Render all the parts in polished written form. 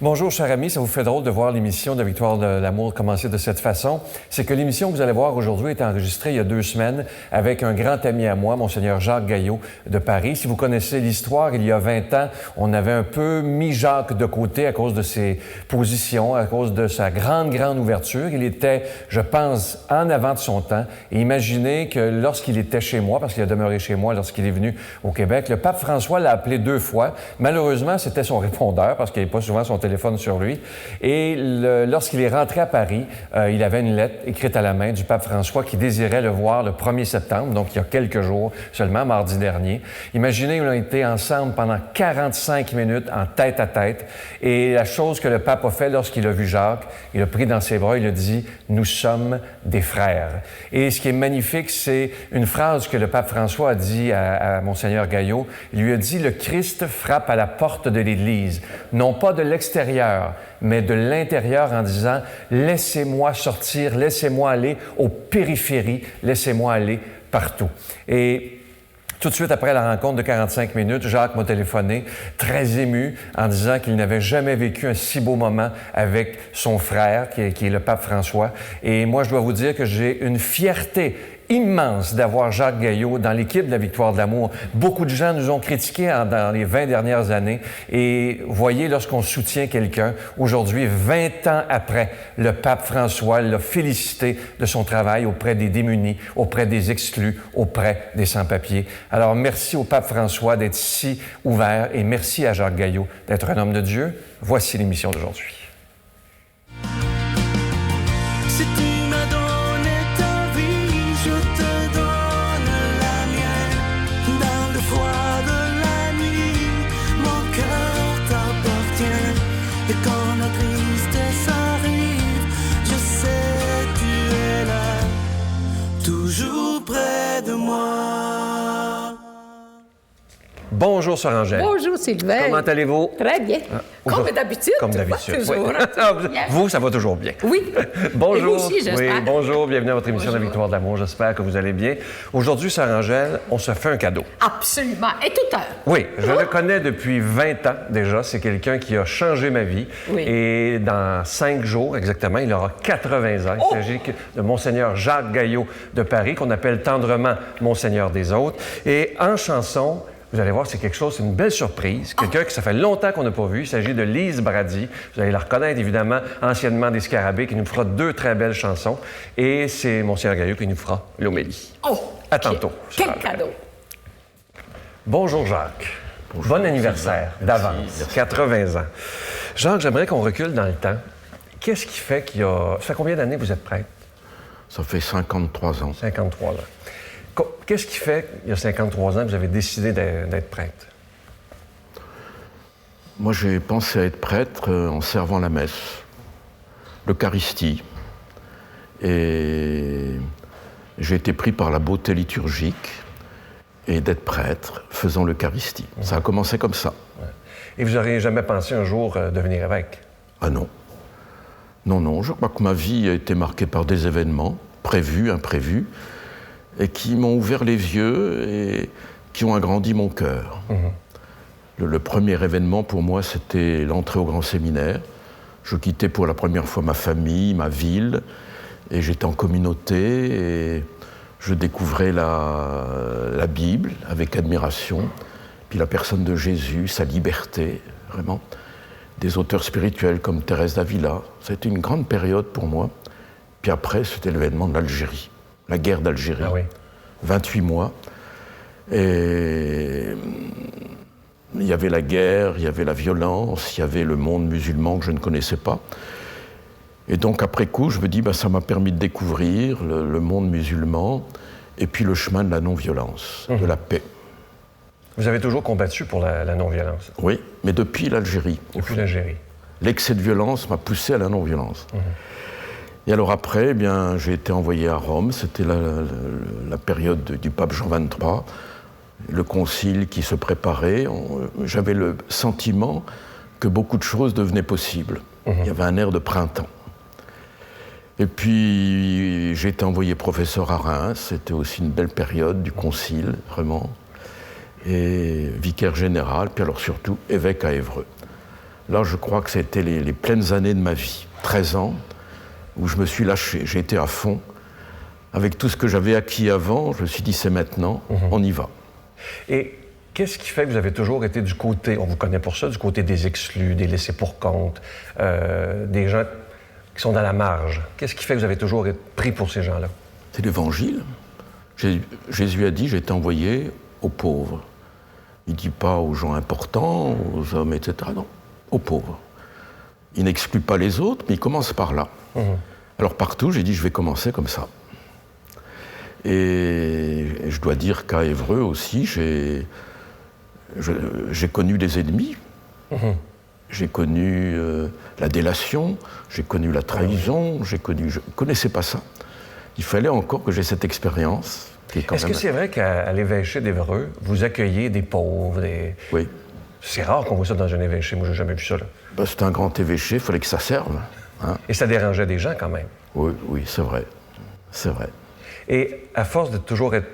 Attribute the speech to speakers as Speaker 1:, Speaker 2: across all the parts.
Speaker 1: Bonjour, cher ami. Ça vous fait drôle de voir l'émission de Victoire de l'amour commencer de cette façon. C'est que l'émission que vous allez voir aujourd'hui est enregistrée il y a 2 semaines avec un grand ami à moi, Monseigneur Jacques Gayot de Paris. Si vous connaissez l'histoire, il y a 20 ans, on avait un peu mis Jacques de côté à cause de ses positions, à cause de sa grande ouverture. Il était, je pense, en avant de son temps. Et imaginez que lorsqu'il était chez moi, parce qu'il a demeuré chez moi lorsqu'il est venu au Québec, le pape François l'a appelé 2 fois. Malheureusement, c'était son répondeur parce qu'il n'y avait pas souvent son téléphone sur lui. Et lorsqu'il est rentré à Paris, il avait une lettre écrite à la main du pape François qui désirait le voir le 1er septembre, donc il y a quelques jours seulement, mardi dernier. Imaginez, on a été ensemble pendant 45 minutes en tête à tête. Et la chose que le pape a fait lorsqu'il a vu Jacques, il a pris dans ses bras, il a dit « Nous sommes des frères ». Et ce qui est magnifique, c'est une phrase que le pape François a dit à Monseigneur Gayot. Il lui a dit « Le Christ frappe à la porte de l'Église, non pas de l'extérieur, mais de l'intérieur en disant « Laissez-moi sortir, laissez-moi aller aux périphéries, laissez-moi aller partout ». Et tout de suite après la rencontre de 45 minutes, Jacques m'a téléphoné, très ému, en disant qu'il n'avait jamais vécu un si beau moment avec son frère, qui est le pape François. Et moi, je dois vous dire que j'ai une fierté immense d'avoir Jacques Gayot dans l'équipe de la Victoire de l'amour. Beaucoup de gens nous ont critiqués dans les 20 dernières années. Et voyez, lorsqu'on soutient quelqu'un, aujourd'hui, 20 ans après, le pape François l'a félicité de son travail auprès des démunis, auprès des exclus, auprès des sans-papiers. Alors, merci au pape François d'être si ouvert et merci à Jacques Gayot d'être un homme de Dieu. Voici l'émission d'aujourd'hui. Bonjour, Sœur Angèle.
Speaker 2: Bonjour, Sylvain.
Speaker 1: Comment allez-vous?
Speaker 2: Très bien. Comme d'habitude.
Speaker 1: Comme d'habitude.
Speaker 2: Toujours.
Speaker 1: Oui. Vous, ça va toujours bien.
Speaker 2: Oui.
Speaker 1: Bonjour.
Speaker 2: Et vous aussi, j'espère.
Speaker 1: Oui, bonjour. Bienvenue à votre émission de la Victoire de l'amour. J'espère que vous allez bien. Aujourd'hui, Sœur Angèle, on se fait un cadeau.
Speaker 2: Absolument. Et tout à l'heure.
Speaker 1: Oui, je le connais depuis 20 ans déjà. C'est quelqu'un qui a changé ma vie.
Speaker 2: Oui.
Speaker 1: Et dans 5 jours, exactement, il aura 80 ans. Il s'agit de Monseigneur Jacques Gayot de Paris, qu'on appelle tendrement Monseigneur des autres. Et en chanson, vous allez voir, c'est quelque chose, c'est une belle surprise. Quelqu'un que ça fait longtemps qu'on n'a pas vu. Il s'agit de Lise Brady. Vous allez la reconnaître, évidemment, anciennement des Scarabées, qui nous fera 2 très belles chansons. Et c'est Monseigneur Gayot qui nous fera l'homélie.
Speaker 2: Oh!
Speaker 1: À tantôt.
Speaker 2: Quel cadeau!
Speaker 1: Bonjour, Jacques.
Speaker 3: Bonjour,
Speaker 1: bon anniversaire d'avance.
Speaker 3: Merci.
Speaker 1: 80 ans. Jacques, j'aimerais qu'on recule dans le temps. Qu'est-ce qui fait qu'il y a... Ça fait combien d'années que vous êtes prêtre?
Speaker 3: Ça fait 53 ans.
Speaker 1: 53 ans. Qu'est-ce qui fait, il y a 53 ans, que vous avez décidé d'être prêtre?
Speaker 3: Moi, j'ai pensé à être prêtre en servant la messe, l'Eucharistie. Et j'ai été pris par la beauté liturgique et d'être prêtre faisant l'Eucharistie. Ouais. Ça a commencé comme ça.
Speaker 1: Ouais. Et vous n'auriez jamais pensé un jour devenir évêque?
Speaker 3: Ah non. Non. Je crois que ma vie a été marquée par des événements prévus, imprévus, et qui m'ont ouvert les yeux et qui ont agrandi mon cœur. Le premier événement pour moi, c'était l'entrée au grand séminaire. Je quittais pour la première fois ma famille, ma ville, et j'étais en communauté, et je découvrais la Bible avec admiration, puis la personne de Jésus, sa liberté, vraiment. Des auteurs spirituels comme Thérèse d'Avila. C'était une grande période pour moi. Puis après, c'était l'événement de l'Algérie. La guerre d'Algérie,
Speaker 1: ah oui.
Speaker 3: 28 mois. Et il y avait la guerre, il y avait la violence, il y avait le monde musulman que je ne connaissais pas. Et donc après coup, je me dis, ça m'a permis de découvrir le monde musulman et puis le chemin de la non-violence, de la paix.
Speaker 1: Vous avez toujours combattu pour la non-violence?
Speaker 3: Oui, mais depuis l'Algérie.
Speaker 1: Depuis l'Algérie.
Speaker 3: L'excès de violence m'a poussé à la non-violence. Et alors après, j'ai été envoyé à Rome, c'était la période du pape Jean XXIII, le concile qui se préparait. J'avais le sentiment que beaucoup de choses devenaient possibles. Il y avait un air de printemps. Et puis j'ai été envoyé professeur à Reims, c'était aussi une belle période du concile, vraiment. Et vicaire général, puis alors surtout évêque à Évreux. Là, je crois que c'était les pleines années de ma vie, 13 ans, où je me suis lâché, j'ai été à fond. Avec tout ce que j'avais acquis avant, je me suis dit, c'est maintenant, on y va.
Speaker 1: Et qu'est-ce qui fait que vous avez toujours été du côté, on vous connaît pour ça, du côté des exclus, des laissés-pour-compte, des gens qui sont dans la marge? Qu'est-ce qui fait que vous avez toujours été pris pour ces gens-là?
Speaker 3: C'est l'Évangile. Jésus a dit, j'ai été envoyé aux pauvres. Il ne dit pas aux gens importants, aux hommes, etc. Non, aux pauvres. Il n'exclut pas les autres, mais il commence par là. Alors partout, j'ai dit, je vais commencer comme ça. Et je dois dire qu'à Évreux aussi, j'ai connu les ennemis. J'ai connu la délation, j'ai connu la trahison, je ne connaissais pas ça. Il fallait encore que j'ai cette expérience.
Speaker 1: Est-ce que c'est vrai qu'à l'évêché d'Évreux, vous accueillez des pauvres?
Speaker 3: Oui.
Speaker 1: C'est rare qu'on voit ça dans un évêché. Moi, j'ai jamais vu ça. Là.
Speaker 3: Ben, c'est un grand évêché, il fallait que ça serve. Hein?
Speaker 1: Et ça dérangeait des gens quand même.
Speaker 3: Oui, c'est vrai. C'est vrai.
Speaker 1: Et à force de toujours être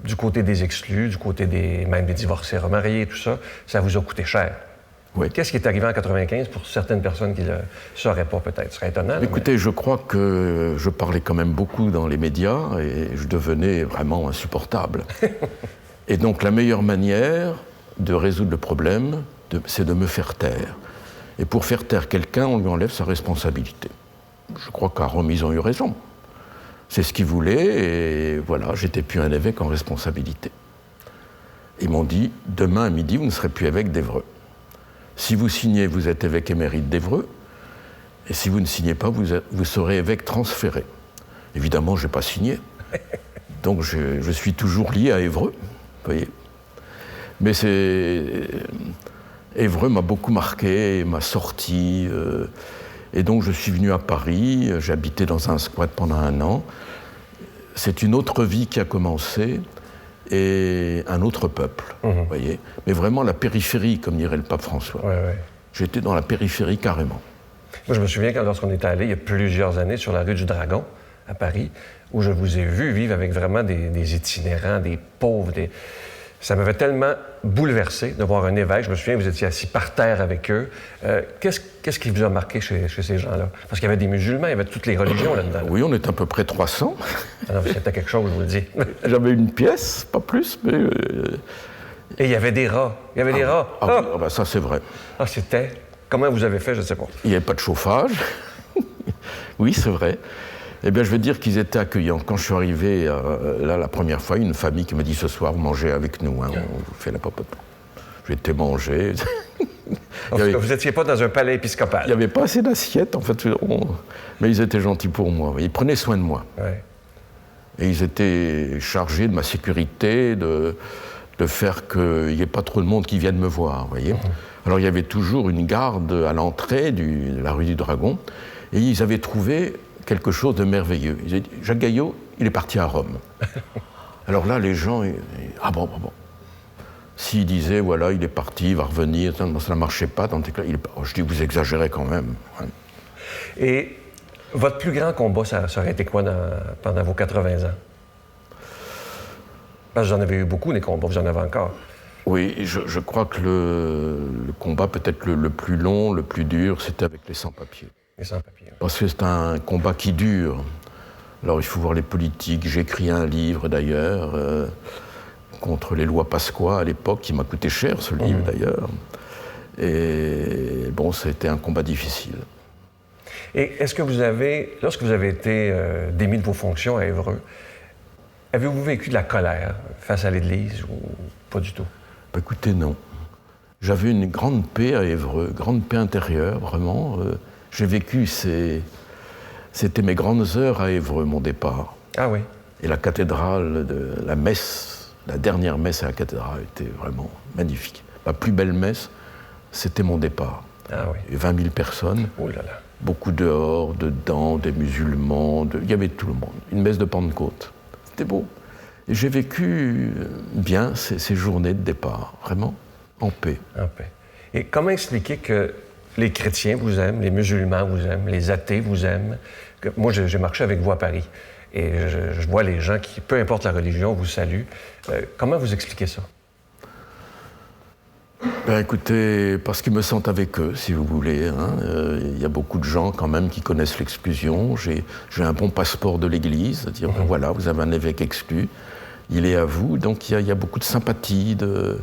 Speaker 1: du côté des exclus, du côté même des divorcés, remariés, tout ça, ça vous a coûté cher.
Speaker 3: Oui.
Speaker 1: Qu'est-ce qui est arrivé en 95 pour certaines personnes qui ne le sauraient pas peut-être? Ce serait étonnant.
Speaker 3: Écoutez, je crois que je parlais quand même beaucoup dans les médias et je devenais vraiment insupportable. Et donc la meilleure manière de résoudre le problème, c'est de me faire taire. Et pour faire taire quelqu'un, on lui enlève sa responsabilité. Je crois qu'à Rome, ils ont eu raison. C'est ce qu'ils voulaient et voilà, j'étais plus un évêque en responsabilité. Ils m'ont dit, demain à midi, vous ne serez plus évêque d'Évreux. Si vous signez, vous êtes évêque émérite d'Évreux, et si vous ne signez pas, vous serez évêque transféré. Évidemment, je n'ai pas signé, donc je suis toujours lié à Évreux, vous voyez. Mais Évreux m'a beaucoup marqué, m'a sorti, et donc je suis venu à Paris, j'ai habité dans un squat pendant 1 an. C'est une autre vie qui a commencé, et un autre peuple, vous voyez. Mais vraiment la périphérie, comme dirait le pape François. J'étais dans la périphérie carrément.
Speaker 1: Moi, je me souviens quand lorsqu'on est allé, il y a plusieurs années, sur la rue du Dragon, à Paris, où je vous ai vu vivre avec vraiment des itinérants, des pauvres, Ça m'avait tellement bouleversé de voir un évêque. Je me souviens, vous étiez assis par terre avec eux. Qu'est-ce qui vous a marqué chez ces gens-là? Parce qu'il y avait des musulmans, il y avait toutes les religions là-dedans. Là.
Speaker 3: Oui, on est à peu près 300.
Speaker 1: Alors, c'était quelque chose, je vous le dis.
Speaker 3: J'avais une pièce, pas plus, mais...
Speaker 1: Et il y avait des rats. Il y avait des rats.
Speaker 3: Ben ça, c'est vrai.
Speaker 1: Ah, c'était... Comment vous avez fait, je ne sais pas.
Speaker 3: Il n'y avait pas de chauffage. Oui, c'est vrai. Eh bien, je veux dire qu'ils étaient accueillants. Quand je suis arrivé, là, la première fois, une famille qui m'a dit « Ce soir, vous mangez avec nous, hein, on vous fait la popote. » J'ai été manger.
Speaker 1: Vous n'étiez pas dans un palais épiscopal.
Speaker 3: Il n'y avait pas assez d'assiettes, en fait. Mais ils étaient gentils pour moi. Ils prenaient soin de moi.
Speaker 1: Ouais.
Speaker 3: Et ils étaient chargés de ma sécurité, de faire qu'il n'y ait pas trop de monde qui vienne me voir, vous voyez. Alors, il y avait toujours une garde à l'entrée de la rue du Dragon. Et ils avaient trouvé quelque chose de merveilleux. Ils avaient dit, Jacques Gaillot, il est parti à Rome. Alors là, les gens, ah bon. S'ils disaient, voilà, il est parti, il va revenir, ça ne marchait pas, je dis, vous exagérez quand même. Ouais.
Speaker 1: Et votre plus grand combat, ça aurait été quoi pendant vos 80 ans? Parce que vous en avez eu beaucoup, des combats, vous en avez encore.
Speaker 3: Oui, je crois que le combat peut-être le plus long, le plus dur, c'était avec les sans-papiers.
Speaker 1: Les sans-papiers.
Speaker 3: Parce que c'est un combat qui dure. Alors il faut voir les politiques. J'ai écrit un livre d'ailleurs contre les lois Pasqua à l'époque, qui m'a coûté cher ce livre d'ailleurs. Et bon, c'était un combat difficile.
Speaker 1: Et est-ce que lorsque vous avez été démis de vos fonctions à Évreux, avez-vous vécu de la colère face à l'Église ou pas du tout?
Speaker 3: Ben, écoutez, non. J'avais une grande paix à Évreux, grande paix intérieure, vraiment. J'ai vécu, c'était mes grandes heures à Évreux, mon départ.
Speaker 1: Ah oui.
Speaker 3: Et la cathédrale, la messe, la dernière messe à la cathédrale était vraiment magnifique. Ma plus belle messe, c'était mon départ.
Speaker 1: Ah oui.
Speaker 3: Et 20 000 personnes.
Speaker 1: Oh là là.
Speaker 3: Beaucoup dehors, dedans, des musulmans, il y avait tout le monde. Une messe de Pentecôte. C'était beau. Et j'ai vécu bien ces journées de départ, vraiment, en paix. En paix.
Speaker 1: Et comment expliquer que les chrétiens vous aiment, les musulmans vous aiment, les athées vous aiment? Moi, j'ai marché avec vous à Paris et je vois les gens qui, peu importe la religion, vous saluent. Comment vous expliquez ça?
Speaker 3: Ben, écoutez, parce qu'ils me sentent avec eux, si vous voulez. Il y a beaucoup de gens quand même qui connaissent l'exclusion. J'ai un bon passeport de l'Église, c'est-à-dire, ben, voilà, vous avez un évêque exclu, il est à vous. Donc il y a beaucoup de sympathie, de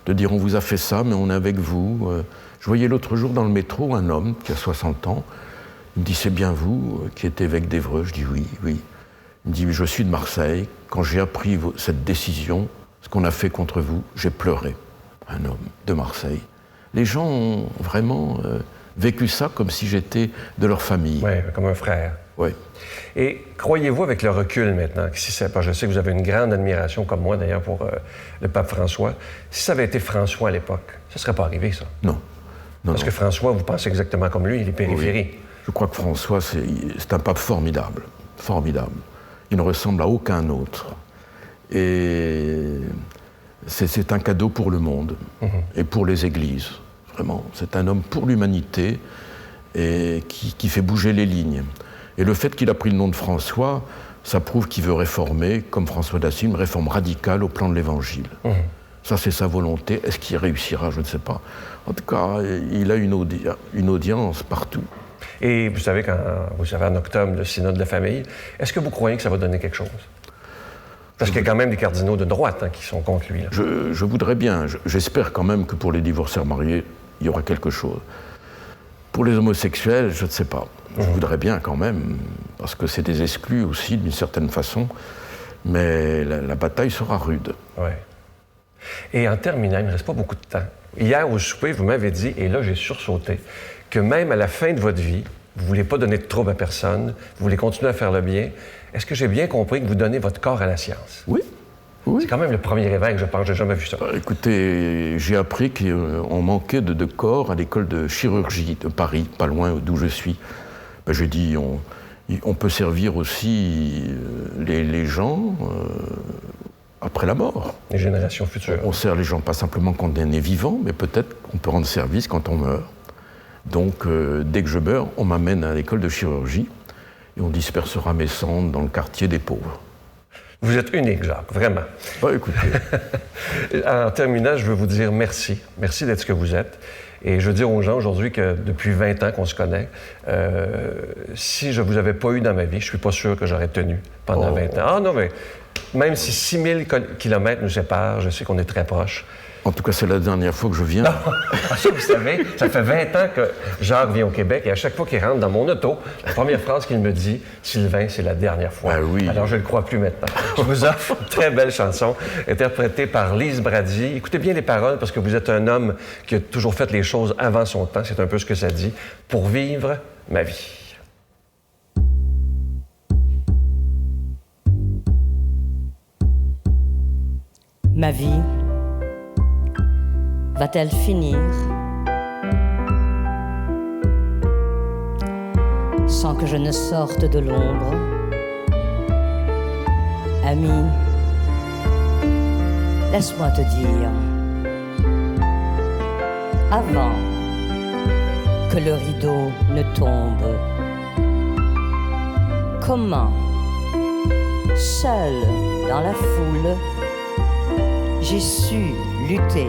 Speaker 3: dire on vous a fait ça, mais on est avec vous. Je voyais l'autre jour dans le métro un homme qui a 60 ans. Il me dit, c'est bien vous qui êtes évêque d'Évreux? Je dis oui, oui. Il me dit, je suis de Marseille. Quand j'ai appris cette décision, ce qu'on a fait contre vous, j'ai pleuré. Un homme de Marseille. Les gens ont vraiment vécu ça comme si j'étais de leur famille.
Speaker 1: Oui, comme un frère.
Speaker 3: Oui.
Speaker 1: Et croyez-vous, avec le recul maintenant, je sais que vous avez une grande admiration, comme moi d'ailleurs, pour le pape François, si ça avait été François à l'époque, ça ne serait pas arrivé, ça?
Speaker 3: Non.
Speaker 1: Parce que François, vous pensez exactement comme lui, il est périphérie.
Speaker 3: Oui. Je crois que François, c'est un pape formidable. Formidable. Il ne ressemble à aucun autre. Et c'est un cadeau pour le monde et pour les églises. Vraiment, c'est un homme pour l'humanité et qui fait bouger les lignes. Et le fait qu'il a pris le nom de François, ça prouve qu'il veut réformer, comme François d'Assise, une réforme radicale au plan de l'Évangile. Ça, c'est sa volonté. Est-ce qu'il réussira? Je ne sais pas. En tout cas, il a une audience partout. Et
Speaker 1: vous savez, en octobre, le synode de la famille, est-ce que vous croyez que ça va donner quelque chose? Parce qu'il y a quand même des cardinaux de droite qui sont contre lui. Là.
Speaker 3: Je voudrais bien. J'espère quand même que pour les divorcés mariés, il y aura quelque chose. Pour les homosexuels, je ne sais pas. Je voudrais bien quand même, parce que c'est des exclus aussi, d'une certaine façon. Mais la bataille sera rude.
Speaker 1: Oui. Et en terminant, il ne me reste pas beaucoup de temps. Hier, au souper, vous m'avez dit, et là, j'ai sursauté, que même à la fin de votre vie, vous ne voulez pas donner de trouble à personne, vous voulez continuer à faire le bien. Est-ce que j'ai bien compris que vous donnez votre corps à la science?
Speaker 3: Oui. Oui.
Speaker 1: C'est quand même le premier évêque, je pense. Je n'ai jamais vu ça.
Speaker 3: Écoutez, j'ai appris qu'on manquait de corps à l'école de chirurgie de Paris, pas loin d'où je suis. Ben, j'ai dit, on peut servir aussi les gens après la mort.
Speaker 1: Les générations futures.
Speaker 3: On sert les gens pas simplement quand on est vivant, mais peut-être qu'on peut rendre service quand on meurt. Donc, dès que je meurs, on m'amène à l'école de chirurgie et on dispersera mes cendres dans le quartier des pauvres.
Speaker 1: Vous êtes unique, Jacques, vraiment.
Speaker 3: Bah, écoutez.
Speaker 1: En terminant, je veux vous dire merci. Merci d'être ce que vous êtes. Et je veux dire aux gens aujourd'hui que depuis 20 ans qu'on se connaît, si je ne vous avais pas eu dans ma vie, je ne suis pas sûr que j'aurais tenu pendant 20 ans. Ah non, mais même si 6000 kilomètres nous séparent, je sais qu'on est très proches.
Speaker 3: En tout cas, c'est la dernière fois que je viens.
Speaker 1: Ça, vous savez, ça fait 20 ans que Jacques vient au Québec et à chaque fois qu'il rentre dans mon auto, la première phrase qu'il me dit, « Sylvain, c'est la dernière fois. »
Speaker 3: Ah oui.
Speaker 1: Alors, je ne le crois plus maintenant. Je vous offre une très belle chanson interprétée par Lise Brady. Écoutez bien les paroles parce que vous êtes un homme qui a toujours fait les choses avant son temps. C'est un peu ce que ça dit. « Pour vivre ma vie. »
Speaker 4: Ma vie va-t-elle finir sans que je ne sorte de l'ombre? Ami, laisse-moi te dire, avant que le rideau ne tombe, comment, seul dans la foule, j'ai su lutter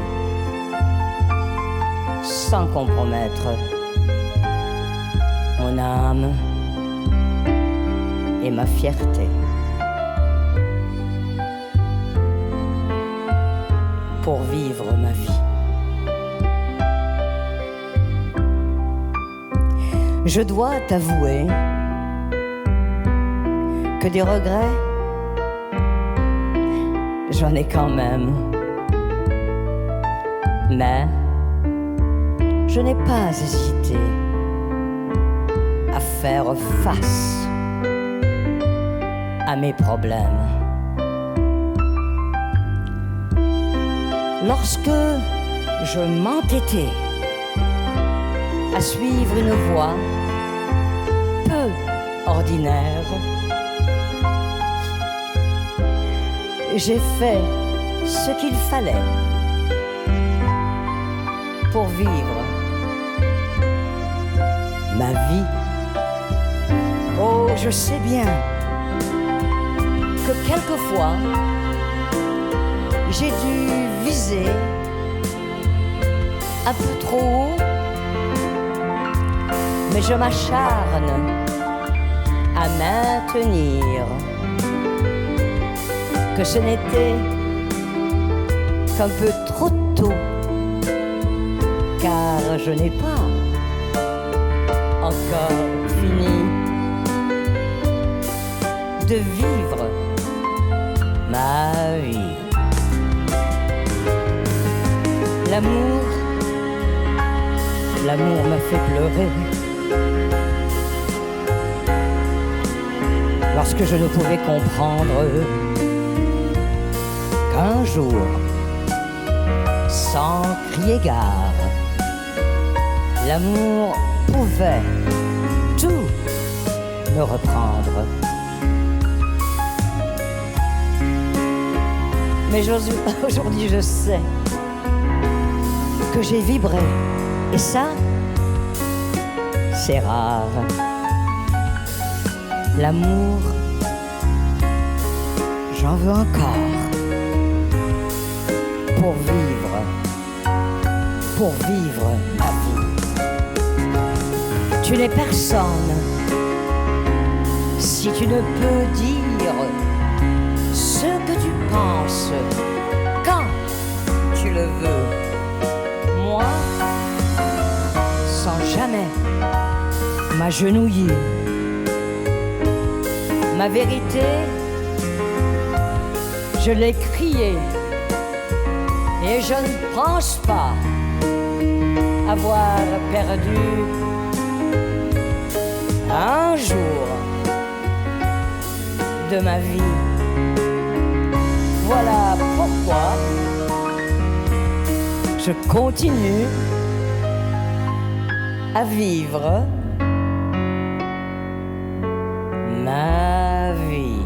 Speaker 4: sans compromettre mon âme et ma fierté. Pour vivre ma vie. Je dois t'avouer que des regrets, j'en ai quand même. Mais je n'ai pas hésité à faire face à mes problèmes. Lorsque je m'entêtais à suivre une voie peu ordinaire, j'ai fait ce qu'il fallait pour vivre ma vie. Oh, je sais bien que quelquefois j'ai dû viser un peu trop haut, mais je m'acharne à maintenir que ce n'était qu'un peu trop tôt, car je n'ai pas encore fini de vivre ma vie. L'amour m'a fait pleurer lorsque je ne pouvais comprendre qu'un jour, sans crier gare, l'amour pouvait tout me reprendre. Mais aujourd'hui, je sais que j'ai vibré, et ça, c'est rare. L'amour, j'en veux encore pour vivre ma vie. Tu n'es personne si tu ne peux dire ce que tu penses quand tu le veux. Moi, sans jamais m'agenouiller, ma vérité, je l'ai criée et je ne pense pas avoir perdu un jour de ma vie. Voilà pourquoi je continue à vivre ma vie.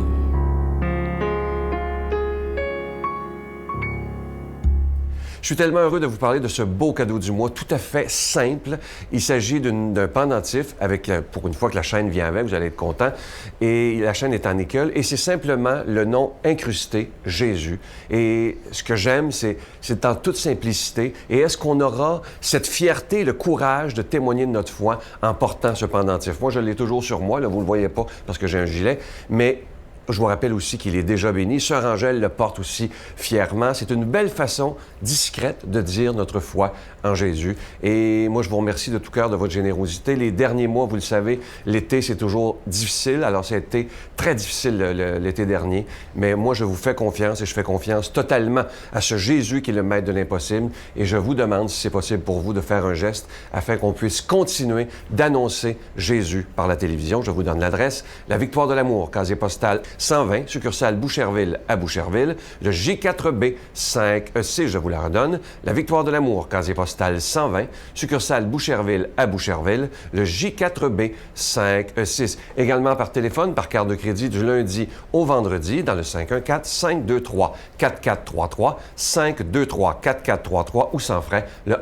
Speaker 1: Je suis tellement heureux de vous parler de ce beau cadeau du mois, tout à fait simple. Il s'agit d'un pendentif avec, pour une fois que la chaîne vient avec, vous allez être content. Et la chaîne est en nickel et c'est simplement le nom incrusté, Jésus. Et ce que j'aime, c'est en toute simplicité. Et est-ce qu'on aura cette fierté, le courage de témoigner de notre foi en portant ce pendentif? Moi, je l'ai toujours sur moi, là, vous ne le voyez pas parce que j'ai un gilet, mais je vous rappelle aussi qu'il est déjà béni. Sœur Angèle le porte aussi fièrement. C'est une belle façon discrète de dire notre foi en Jésus. Et moi, je vous remercie de tout cœur de votre générosité. Les derniers mois, vous le savez, l'été, c'est toujours difficile. Alors, ça a été très difficile l'été dernier. Mais moi, je vous fais confiance et je fais confiance totalement à ce Jésus qui est le maître de l'impossible. Et je vous demande, si c'est possible pour vous, de faire un geste afin qu'on puisse continuer d'annoncer Jésus par la télévision. Je vous donne l'adresse. La Victoire de l'Amour, casier postal 120, succursale Boucherville à Boucherville. Le J4B 5E6, je vous la redonne. La Victoire de l'Amour, casier postal 120, succursale Boucherville à Boucherville. Le J4B 5E6. Également par téléphone, par carte de crédit du lundi au vendredi dans le 514-523-4433, 523-4433 ou sans frais, le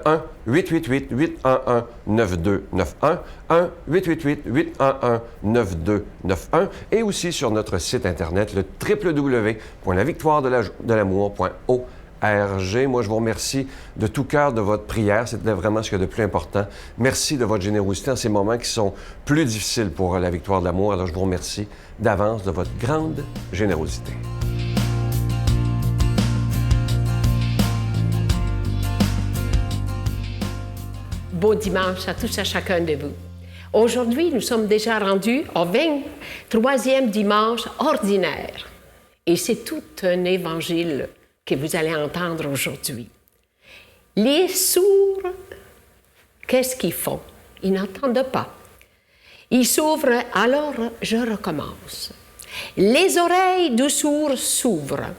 Speaker 1: 1-888-811-9291, 1-888-811-9291 et aussi sur notre site Internet, le www.lavictoiredelamour.org. Moi, je vous remercie de tout cœur de votre prière. C'était vraiment ce qu'il y a de plus important. Merci de votre générosité en ces moments qui sont plus difficiles pour la Victoire de l'amour. Alors, je vous remercie d'avance de votre grande générosité.
Speaker 2: Beau dimanche à tous et à chacun de vous. Aujourd'hui, nous sommes déjà rendus au 23e dimanche ordinaire. Et c'est tout un évangile que vous allez entendre aujourd'hui. Les sourds, qu'est-ce qu'ils font? Ils n'entendent pas. Ils s'ouvrent, alors je recommence. Les oreilles du sourd s'ouvrent.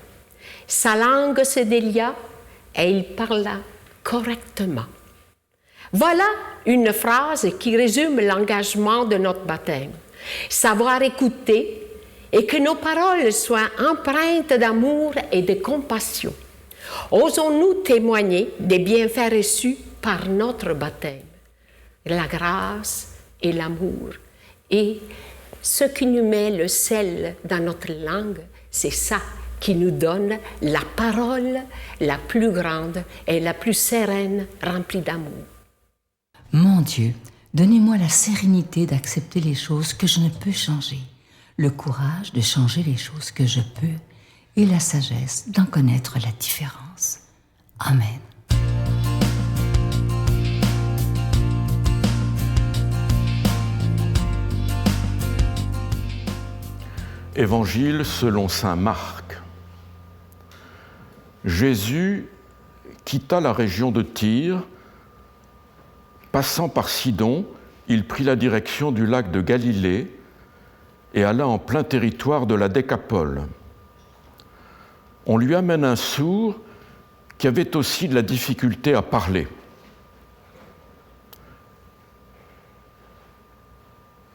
Speaker 2: Sa langue se délia et il parla correctement. Voilà une phrase qui résume l'engagement de notre baptême. Savoir écouter et que nos paroles soient empreintes d'amour et de compassion. Osons-nous témoigner des bienfaits reçus par notre baptême, la grâce et l'amour. Et ce qui nous met le sel dans notre langue, c'est ça, qui nous donne la parole la plus grande et la plus sereine, remplie d'amour.
Speaker 5: Mon Dieu, donnez-moi la sérénité d'accepter les choses que je ne peux changer, le courage de changer les choses que je peux et la sagesse d'en connaître la différence. Amen.
Speaker 3: Évangile selon saint Marc. Jésus quitta la région de Tyr. Passant par Sidon, il prit la direction du lac de Galilée et alla en plein territoire de la Décapole. On lui amène un sourd qui avait aussi de la difficulté à parler.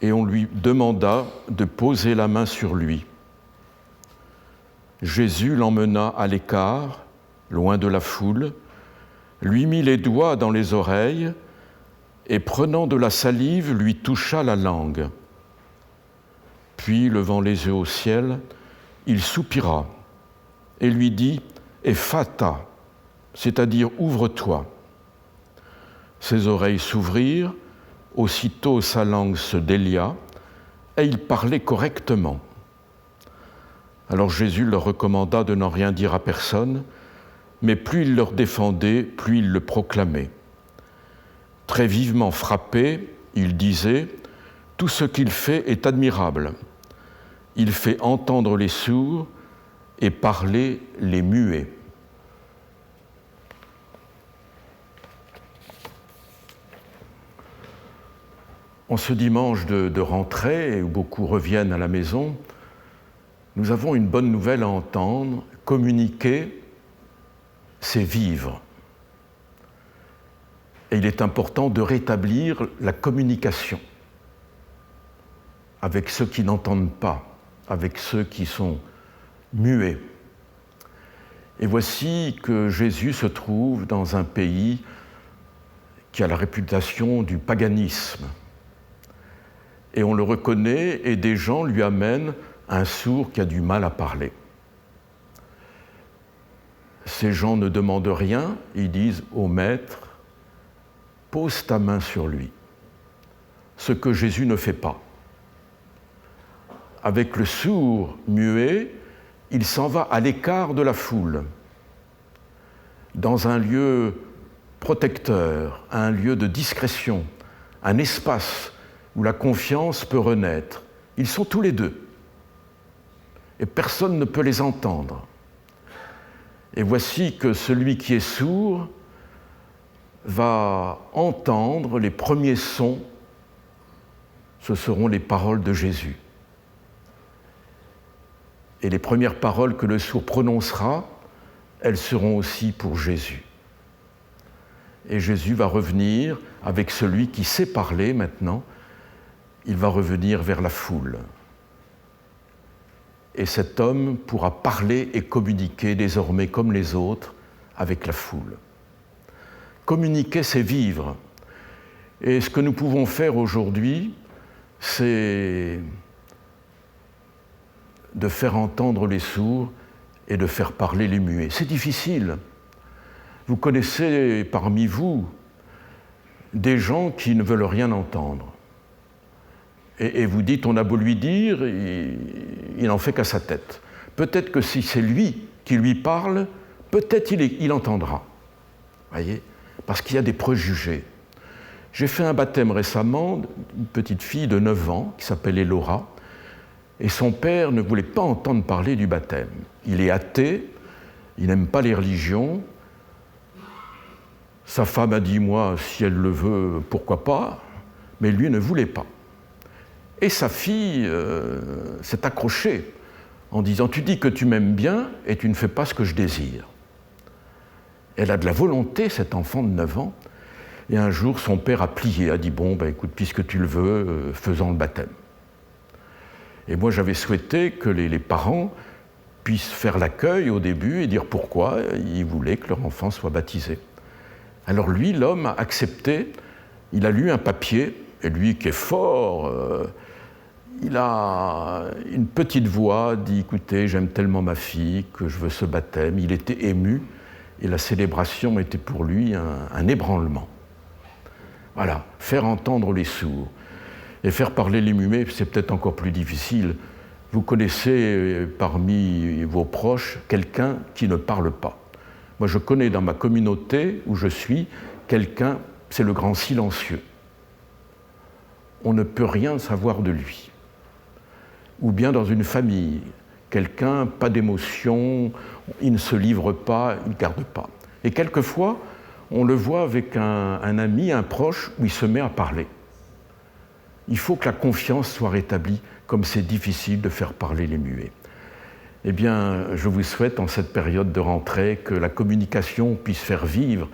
Speaker 3: Et on lui demanda de poser la main sur lui. Jésus l'emmena à l'écart, loin de la foule, lui mit les doigts dans les oreilles et prenant de la salive, lui toucha la langue. Puis, levant les yeux au ciel, il soupira et lui dit « Ephata », c'est-à-dire « ouvre-toi ». Ses oreilles s'ouvrirent, aussitôt sa langue se délia et il parlait correctement. Alors Jésus leur recommanda de n'en rien dire à personne, mais plus il leur défendait, plus il le proclamait. Très vivement frappé, il disait « Tout ce qu'il fait est admirable. Il fait entendre les sourds et parler les muets. » En ce dimanche de rentrée, où beaucoup reviennent à la maison, nous avons une bonne nouvelle à entendre. Communiquer, c'est vivre. Et il est important de rétablir la communication avec ceux qui n'entendent pas, avec ceux qui sont muets. Et voici que Jésus se trouve dans un pays qui a la réputation du paganisme. Et on le reconnaît, et des gens lui amènent un sourd qui a du mal à parler. Ces gens ne demandent rien, ils disent au maître, pose ta main sur lui. Ce que Jésus ne fait pas. Avec le sourd muet, il s'en va à l'écart de la foule, dans un lieu protecteur, un lieu de discrétion, un espace où la confiance peut renaître. Ils sont tous les deux. Et personne ne peut les entendre. Et voici que celui qui est sourd va entendre les premiers sons. Ce seront les paroles de Jésus. Et les premières paroles que le sourd prononcera, elles seront aussi pour Jésus. Et Jésus va revenir avec celui qui sait parler maintenant. Il va revenir vers la foule. Et cet homme pourra parler et communiquer désormais comme les autres avec la foule. Communiquer, c'est vivre. Et ce que nous pouvons faire aujourd'hui, c'est de faire entendre les sourds et de faire parler les muets. C'est difficile. Vous connaissez parmi vous des gens qui ne veulent rien entendre. Et vous dites, on a beau lui dire, il n'en fait qu'à sa tête. Peut-être que si c'est lui qui lui parle, peut-être il entendra. Voyez ? Parce qu'il y a des préjugés. J'ai fait un baptême récemment, une petite fille de 9 ans qui s'appelait Laura, et son père ne voulait pas entendre parler du baptême. Il est athée, il n'aime pas les religions. Sa femme a dit, moi, si elle le veut, pourquoi pas, mais lui ne voulait pas. Et sa fille s'est accrochée en disant « Tu dis que tu m'aimes bien et tu ne fais pas ce que je désire. » Elle a de la volonté, cet enfant de 9 ans. Et un jour, son père a plié, a dit « Bon, écoute, puisque tu le veux, faisons le baptême. » Et moi, j'avais souhaité que les parents puissent faire l'accueil au début et dire pourquoi ils voulaient que leur enfant soit baptisé. Alors lui, l'homme, a accepté, il a lu un papier, et lui qui est fort, il a une petite voix, dit « Écoutez, j'aime tellement ma fille que je veux ce baptême ». Il était ému et la célébration était pour lui un ébranlement. Voilà, faire entendre les sourds et faire parler les muets, c'est peut-être encore plus difficile. Vous connaissez parmi vos proches quelqu'un qui ne parle pas. Moi, je connais dans ma communauté où je suis quelqu'un, c'est le grand silencieux. On ne peut rien savoir de lui. Ou bien dans une famille, quelqu'un, pas d'émotion, il ne se livre pas, il ne garde pas. Et quelquefois, on le voit avec un ami, un proche, où il se met à parler. Il faut que la confiance soit rétablie, comme c'est difficile de faire parler les muets. Eh bien, je vous souhaite, en cette période de rentrée, que la communication puisse faire vivre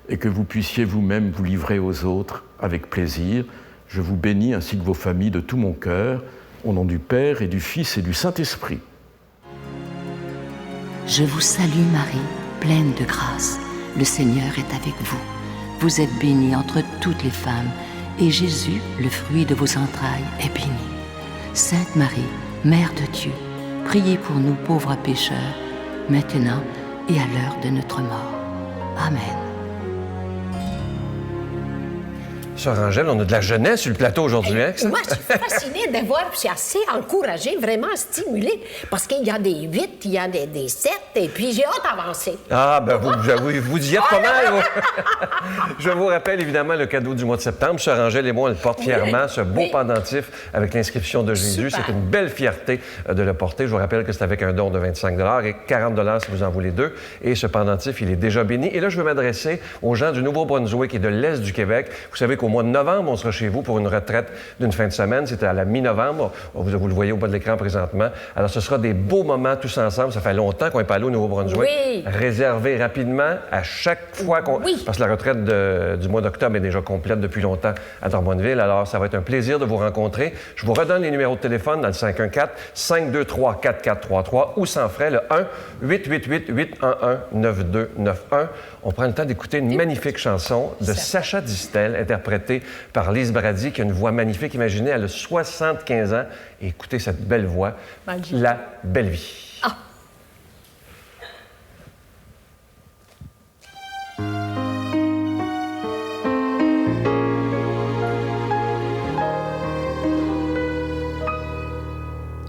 Speaker 3: et que vous puissiez vous-même vous livrer aux autres avec plaisir. Je vous bénis, ainsi que vos familles, de tout mon cœur, au nom du Père et du Fils et du Saint-Esprit.
Speaker 5: Je vous salue Marie, pleine de grâce. Le Seigneur est avec vous. Vous êtes bénie entre toutes les femmes, et Jésus, le fruit de vos entrailles, est béni. Sainte Marie, Mère de Dieu, priez pour nous pauvres pécheurs, maintenant et à l'heure de notre mort. Amen.
Speaker 1: Sœur Angèle, on a de la jeunesse sur le plateau aujourd'hui, hein?
Speaker 2: Moi, je suis fascinée de voir, je suis assez encouragée, vraiment stimulée, parce qu'il y a des 8, il y a des 7, et puis j'ai hâte d'avancer.
Speaker 1: Ah, ben vous y êtes pas mal. Je vous rappelle évidemment le cadeau du mois de septembre. Sœur Angèle et moi, on le porte fièrement, ce beau pendentif avec l'inscription de Jésus.
Speaker 2: Super.
Speaker 1: C'est une belle fierté de le porter. Je vous rappelle que c'est avec un don de 25 $ et 40 $ si vous en voulez deux. Et ce pendentif, il est déjà béni. Et là, je veux m'adresser aux gens du Nouveau-Brunswick et de l'Est du Québec. Vous savez qu'au mois de novembre, on sera chez vous pour une retraite d'une fin de semaine. C'était à la mi-novembre. Vous le voyez au bas de l'écran présentement. Alors, ce sera des beaux moments tous ensemble. Ça fait longtemps qu'on n'est pas allé au Nouveau-Brunswick.
Speaker 2: Oui.
Speaker 1: Réservez rapidement à chaque fois qu'on...
Speaker 2: Oui.
Speaker 1: Parce que la retraite du mois d'octobre est déjà complète depuis longtemps à Drummondville. Alors, ça va être un plaisir de vous rencontrer. Je vous redonne les numéros de téléphone dans le 514-523-4433 ou sans frais, le 1-888-811-9291. On prend le temps d'écouter une magnifique chanson de Sacha Distel, interprétée par Lise Brady, qui a une voix magnifique. Imaginez, elle a 75 ans. Et écoutez cette belle voix,
Speaker 2: Magique.
Speaker 1: La belle vie.
Speaker 2: Ah.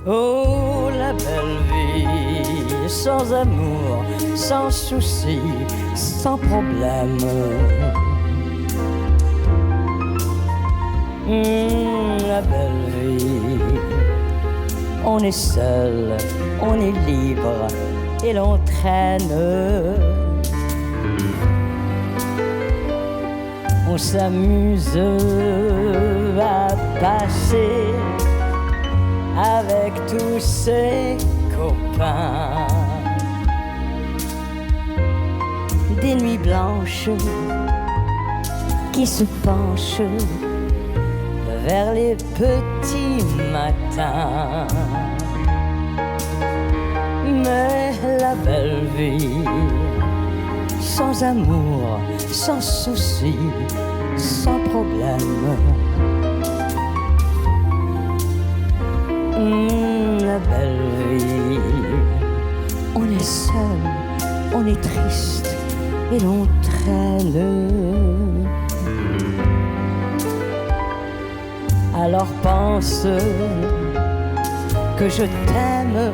Speaker 4: Oh, la belle vie, sans amour, sans souci, sans problème. La belle vie, on est seul, on est libre et l'on traîne. On s'amuse à passer avec tous ses copains. Des nuits blanches qui se penchent vers les petits matins. Mais la belle vie, sans amour, sans souci, sans problème. La belle vie, on est seul, on est triste et l'on traîne. Alors pense que je t'aime,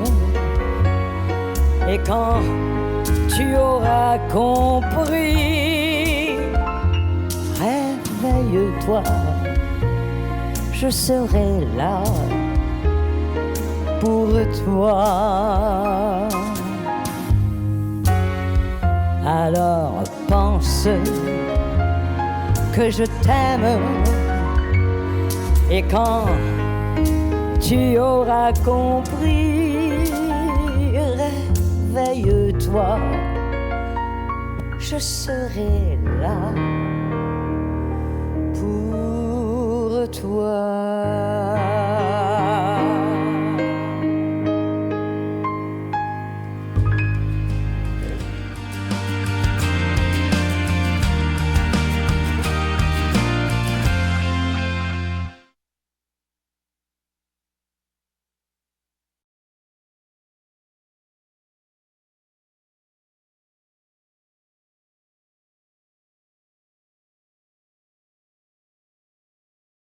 Speaker 4: et quand tu auras compris, réveille-toi, je serai là pour toi. Alors pense que je t'aime, et quand tu auras compris, réveille-toi, je serai là